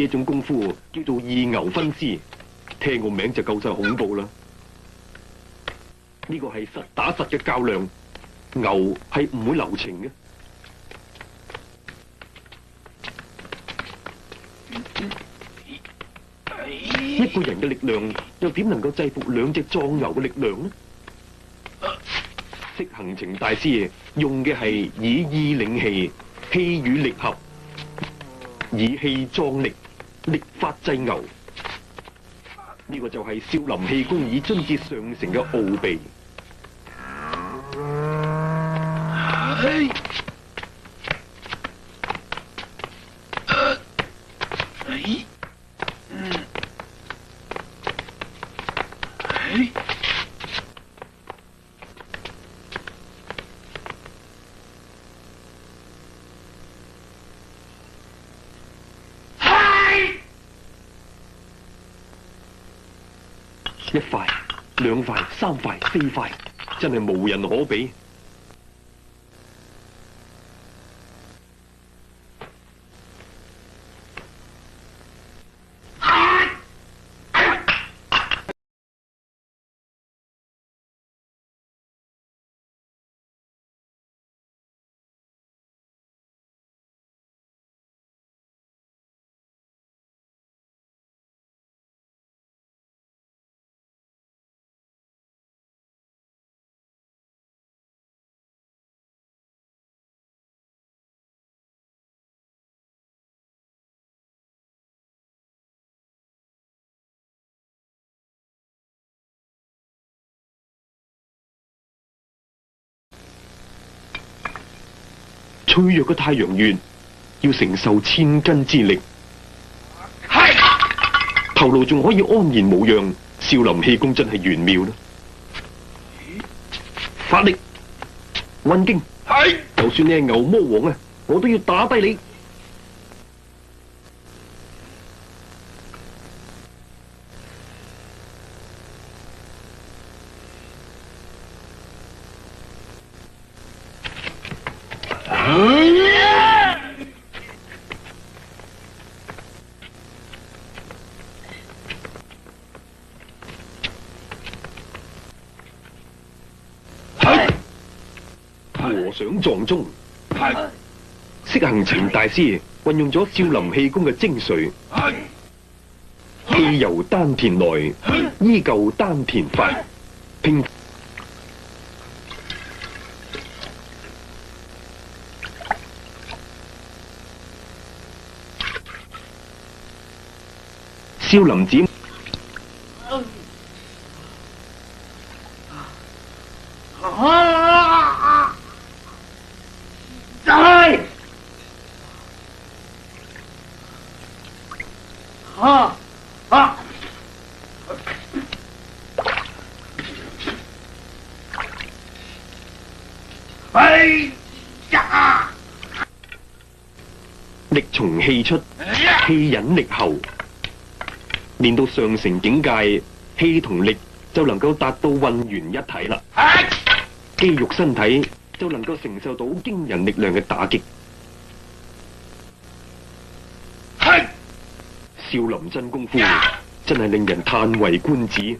呢種功夫叫做二牛分屍，聽個名就夠晒恐怖啦。呢個係實打實嘅較量，牛係唔會留情嘅。一個人嘅力量又點能夠制服兩隻壯牛嘅力量呢？釋行程大師用嘅係以意領氣，氣與力合，以氣壯力，力發制牛。呢個就係少林氣功以津節上乘嘅奧秘。一塊、兩塊、三塊、四塊，真係無人可比。脆弱嘅太陽穴要承受千斤之力，頭顱仲可以安然無恙，少林氣功真係玄妙啦！發力，運勁，就算你係牛魔王啊，我都要打低你！和尚撞鐘，釋行程大師運用咗少林氣功嘅精髓，氣由丹田來，依舊丹田發，拼少林寺。力從氣出，氣引力後，練到上乘境界，氣同力就能夠達到混元一體啦。肌肉身體就能夠承受到驚人力量嘅打擊。少林真功夫真係令人嘆為觀止。